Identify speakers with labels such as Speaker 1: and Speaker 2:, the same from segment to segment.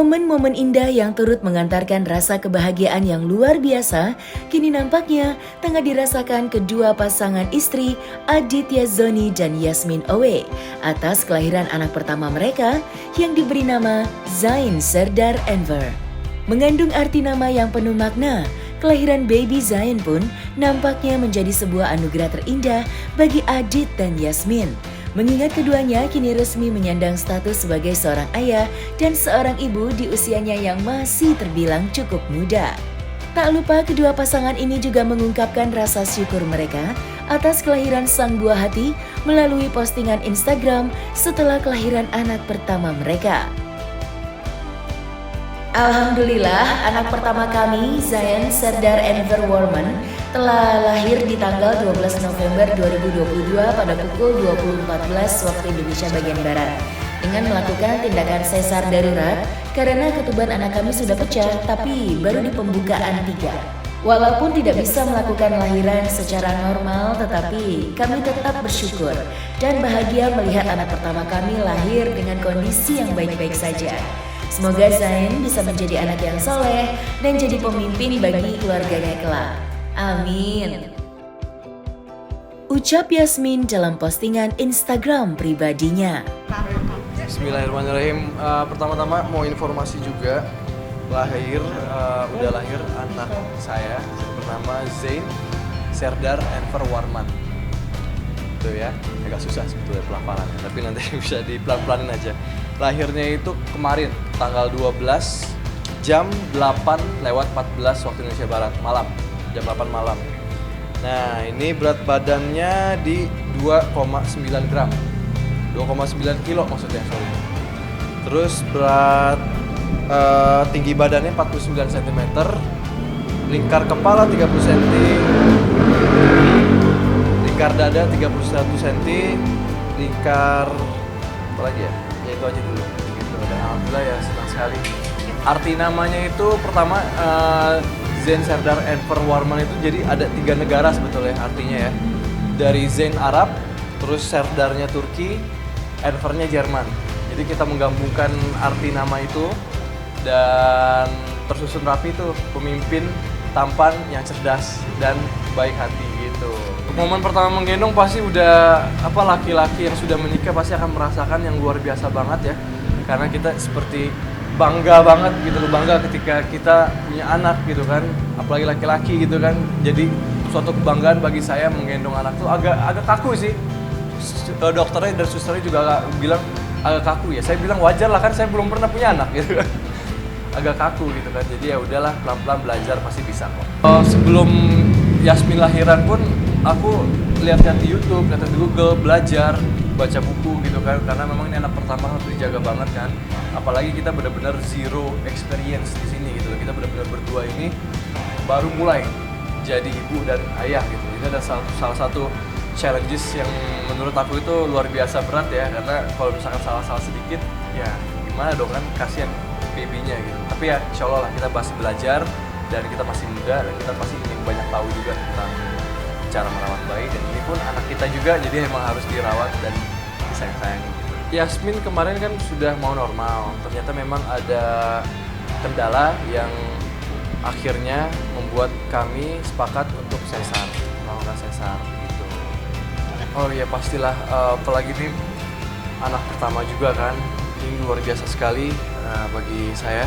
Speaker 1: Momen-momen indah yang turut mengantarkan rasa kebahagiaan yang luar biasa kini nampaknya tengah dirasakan kedua pasangan istri Aditya Zoni dan Yasmin Owe atas kelahiran anak pertama mereka yang diberi nama Zain Serdar Enver. Mengandung arti nama yang penuh makna, kelahiran baby Zain pun nampaknya menjadi sebuah anugerah terindah bagi Adit dan Yasmin. Mengingat keduanya kini resmi menyandang status sebagai seorang ayah dan seorang ibu di usianya yang masih terbilang cukup muda. Tak lupa kedua pasangan ini juga mengungkapkan rasa syukur mereka atas kelahiran sang buah hati melalui postingan Instagram setelah kelahiran anak pertama mereka. Alhamdulillah, anak pertama kami, Zain Serdar Enver Warman, telah lahir di tanggal 12 November 2022 pada pukul 20.14 waktu Indonesia bagian Barat dengan melakukan tindakan sesar darurat karena ketuban anak kami sudah pecah tapi baru di pembukaan 3. Walaupun tidak bisa melakukan lahiran secara normal, tetapi kami tetap bersyukur dan bahagia melihat anak pertama kami lahir dengan kondisi yang baik-baik saja. Semoga Zain bisa menjadi anak yang soleh dan jadi pemimpin bagi keluarganya kelak. Amin. Ucap Yasmin dalam postingan Instagram pribadinya.
Speaker 2: Bismillahirrahmanirrahim. Pertama-tama mau informasi juga, udah lahir anak saya bernama Zain Serdar Enver Warman. Tuh ya, agak susah sebetulnya pelafalannya, tapi nanti bisa dipelan-pelanin aja. Lahirnya itu kemarin tanggal 12 jam 8:14 waktu Indonesia Barat malam, jam 8 malam. Nah, ini berat badannya di 2,9 gram, 2,9 kilo maksudnya, sorry. Terus berat tinggi badannya 49 cm, lingkar kepala 30 cm, lingkar dada 31 cm, lingkar apa lagi ya? Ya itu aja dulu gitu. Dan alhamdulillah ya senang sekali. Arti namanya itu pertama Zain Serdar Enver Warman itu jadi ada 3 negara sebetulnya artinya ya. Dari Zain Arab, terus Serdarnya Turki, Envernya Jerman. Jadi kita menggabungkan arti nama itu dan tersusun rapi tuh, pemimpin tampan yang cerdas dan baik hati gitu. Momen pertama menggendong pasti udah laki-laki yang sudah menikah pasti akan merasakan yang luar biasa banget ya. Karena kita seperti bangga banget gitu loh, bangga ketika kita punya anak gitu kan, apalagi laki-laki gitu kan. Jadi suatu kebanggaan bagi saya menggendong anak tuh agak kaku sih. Dokternya dan susternya juga bilang agak kaku ya. Saya bilang wajar lah, kan saya belum pernah punya anak gitu kan. Agak kaku gitu kan. Jadi ya udahlah, pelan-pelan belajar pasti bisa kok. Sebelum Yasmin lahiran pun aku lihat di YouTube, lihat di Google, belajar, baca buku gitu kan, karena memang ini anak pertama harus dijaga banget kan. Apalagi kita benar-benar zero experience di sini gitu. Kita benar-benar berdua ini baru mulai jadi ibu dan ayah gitu. Ini ada salah satu challenges yang menurut aku itu luar biasa berat ya, karena kalau misalkan salah-salah sedikit ya gimana dong kan, kasihan babynya gitu. Tapi ya insya Allah lah kita masih belajar dan kita masih muda dan kita pasti ingin banyak tahu juga tentang cara merawat bayi, dan ini pun anak kita juga, jadi emang harus dirawat dan disayang-sayangi gitu. Yasmin kemarin kan sudah mau normal, ternyata memang ada kendala yang akhirnya membuat kami sepakat untuk melakukan sesar gitu. Oh iya pastilah, apalagi ini anak pertama juga kan, ini luar biasa sekali bagi saya,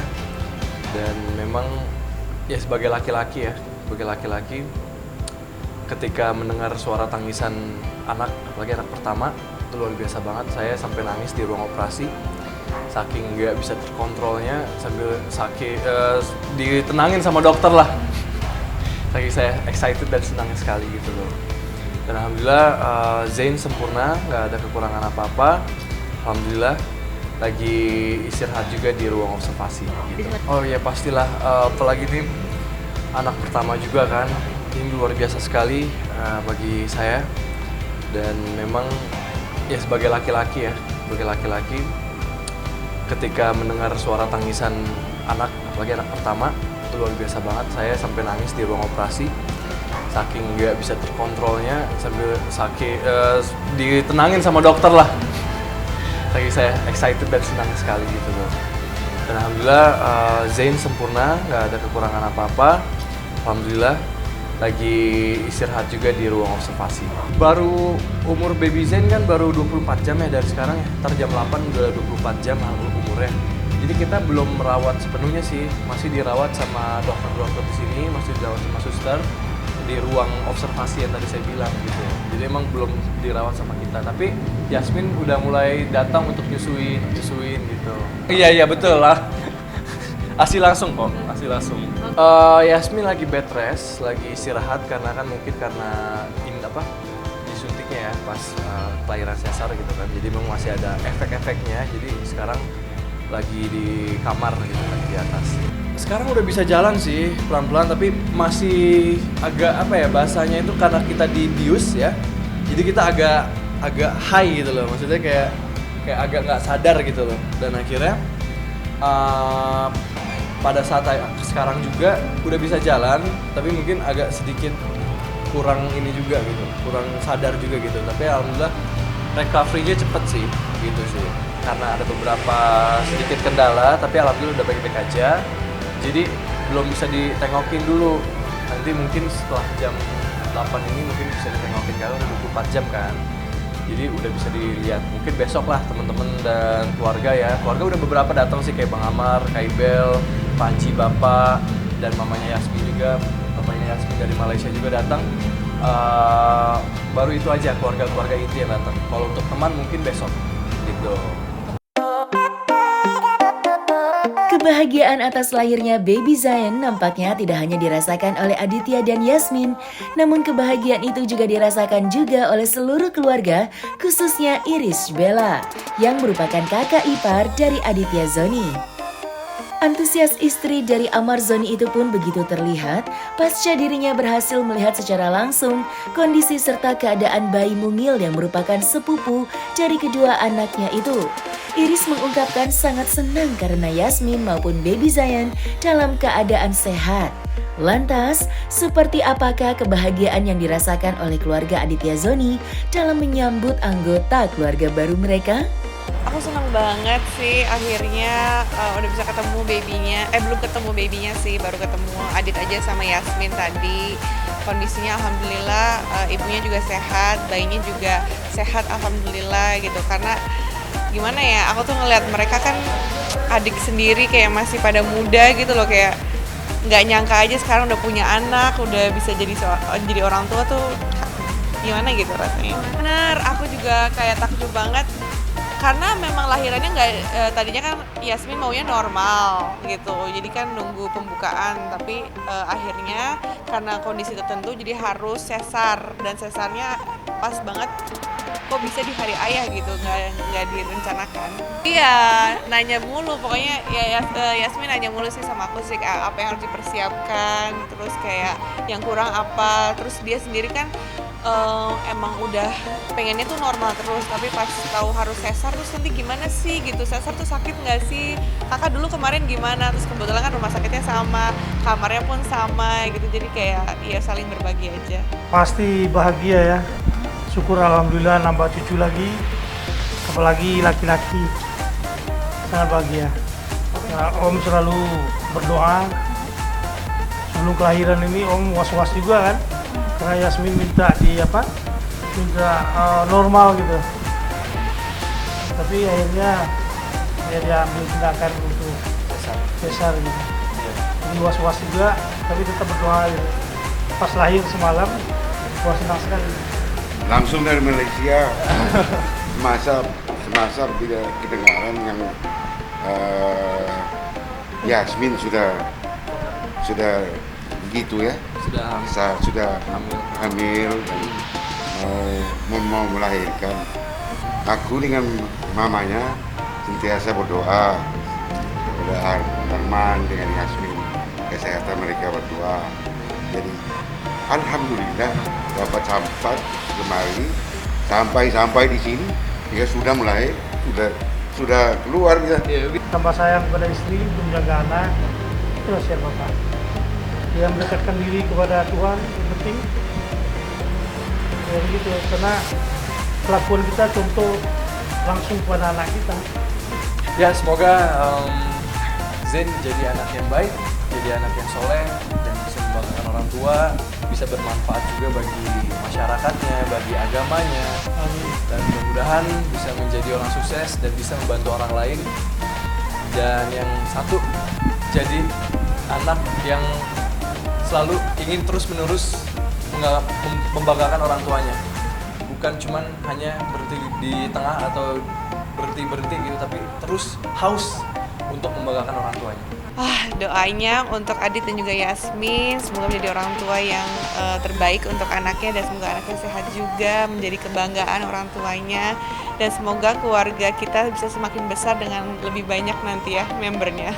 Speaker 2: dan memang ya sebagai laki-laki ketika mendengar suara tangisan anak, apalagi anak pertama, itu luar biasa banget. Saya sampai nangis di ruang operasi, saking nggak bisa terkontrolnya, sambil ditenangin sama dokter lah. Saking saya excited dan senang sekali gitu loh. Dan alhamdulillah Zain sempurna, nggak ada kekurangan apa-apa. Alhamdulillah lagi istirahat juga di ruang observasi gitu. Oh ya pastilah, apalagi ini anak pertama juga kan, ini luar biasa sekali bagi saya, dan memang ya sebagai laki-laki ketika mendengar suara tangisan anak, apalagi anak pertama, itu luar biasa banget. Saya sampai nangis di ruang operasi, saking nggak bisa terkontrolnya, sambil ditenangin sama dokter lah. Lagi saya excited dan senang sekali gitu loh. Dan alhamdulillah Zain sempurna, nggak ada kekurangan apa-apa. Alhamdulillah lagi istirahat juga di ruang observasi. Baru umur baby Zain kan baru 24 jam ya dari sekarang ya. Ntar jam 8 udah 24 jam umurnya. Jadi kita belum merawat sepenuhnya sih, masih dirawat sama dokter-dokter di sini, masih dirawat sama suster di ruang observasi yang tadi saya bilang gitu ya. Jadi emang belum dirawat sama kita, tapi Yasmin udah mulai datang untuk nyusuin gitu. Iya betul lah. Asi langsung kok, asi langsung. Yasmin lagi bed rest, lagi istirahat karena kan mungkin karena disuntiknya ya pas kelahiran sesar gitu kan. Jadi memang masih ada efek-efeknya. Jadi sekarang lagi di kamar gitu, lagi di atas. Sekarang udah bisa jalan sih pelan-pelan, tapi masih agak bahasanya itu karena kita dibius ya. Jadi kita agak high gitu loh, maksudnya kayak agak nggak sadar gitu loh. Dan akhirnya pada saat sekarang juga udah bisa jalan, tapi mungkin agak sedikit kurang ini juga gitu, kurang sadar juga gitu. Tapi alhamdulillah recovery-nya cepet sih gitu sih. Karena ada beberapa sedikit kendala, tapi alhamdulillah udah baik-baik aja. Jadi belum bisa ditengokin dulu. Nanti mungkin setelah jam 8 ini mungkin bisa ditengokin karena udah 24 jam kan. Jadi udah bisa dilihat. Mungkin besok lah teman-teman dan keluarga ya. Keluarga udah beberapa datang sih, kayak Bang Amar, Kak Ibel, Panji Bapak, dan mamanya Yasmin juga. Mamanya Yasmin dari Malaysia juga datang. Baru itu aja keluarga-keluarga inti yang datang. Kalau untuk teman mungkin besok gitu.
Speaker 1: Kebahagiaan atas lahirnya baby Zain nampaknya tidak hanya dirasakan oleh Aditya dan Yasmin, namun kebahagiaan itu juga dirasakan juga oleh seluruh keluarga, khususnya Iris Bella, yang merupakan kakak ipar dari Aditya Zoni. Antusias istri dari Amar Zoni itu pun begitu terlihat pasca dirinya berhasil melihat secara langsung kondisi serta keadaan bayi mungil yang merupakan sepupu dari kedua anaknya itu. Iris mengungkapkan sangat senang karena Yasmin maupun baby Zain dalam keadaan sehat. Lantas, seperti apakah kebahagiaan yang dirasakan oleh keluarga Aditya Zoni dalam menyambut anggota keluarga baru mereka?
Speaker 3: Aku senang banget sih akhirnya udah bisa ketemu babynya, belum ketemu babynya sih, baru ketemu Adit aja sama Yasmin tadi. Kondisinya alhamdulillah ibunya juga sehat, bayinya juga sehat alhamdulillah gitu. Karena gimana ya, aku tuh ngeliat mereka kan adik sendiri kayak masih pada muda gitu loh, kayak nggak nyangka aja sekarang udah punya anak, udah bisa jadi orang tua tuh gimana gitu rasanya. Bener, aku juga kayak takjub banget. Karena memang lahirannya tadinya kan Yasmin maunya normal gitu, jadi kan nunggu pembukaan, tapi akhirnya karena kondisi tertentu jadi harus sesar, dan sesarnya pas banget kok bisa di hari ayah gitu, nggak direncanakan. Iya, nanya mulu pokoknya ya, Yasmin nanya mulu sih sama aku sih, kayak apa yang harus dipersiapkan, terus kayak yang kurang apa, terus dia sendiri kan emang udah pengennya tuh normal terus, tapi pas tahu harus sesar terus nanti gimana sih gitu, sesar tuh sakit nggak sih, kakak dulu kemarin gimana, terus kebetulan kan rumah sakitnya sama, kamarnya pun sama gitu, jadi kayak ya saling berbagi aja.
Speaker 4: Pasti bahagia ya, syukur alhamdulillah nambah cucu lagi, apalagi laki-laki, sangat bahagia. Nah, Om selalu berdoa sebelum kelahiran ini, Om was-was juga kan, karena Yasmin minta normal gitu, tapi akhirnya dia ambil tindakan untuk sesar gitu. Jadi was-was juga, tapi tetap berdoa gitu. Pas lahir semalam, wah senang sekali.
Speaker 5: Langsung dari Malaysia, semasa kedengaran yang Yasmin sudah begitu ya, sudah hamil dan mau melahirkan. Aku dengan mamanya sentiasa berdoa kepada Arman dengan Yasmin, kesehatan mereka berdua. Jadi alhamdulillah dapat sampai kemari, sampai di sini dia sudah mulai sudah keluar ya.
Speaker 4: Tambah sayang pada istri, menjaga anak, itu wasiat Bapak. Dia mendekatkan diri kepada Tuhan, yang penting ya begitu, karena kelakuan kita contoh langsung kepada anak kita.
Speaker 2: Ya semoga Zain jadi anak yang baik, jadi anak yang soleh, dan bisa membanggakan orang tua, bisa bermanfaat juga bagi masyarakatnya, bagi agamanya, dan mudah-mudahan bisa menjadi orang sukses dan bisa membantu orang lain. Dan yang satu, jadi anak yang selalu ingin terus-menerus membanggakan orang tuanya. Bukan cuman hanya berhenti di tengah atau berhenti gitu, tapi terus haus untuk membanggakan orang tuanya.
Speaker 3: Doanya untuk Adit dan juga Yasmin, semoga menjadi orang tua yang terbaik untuk anaknya, dan semoga anaknya sehat juga, menjadi kebanggaan orang tuanya, dan semoga keluarga kita bisa semakin besar dengan lebih banyak nanti ya membernya.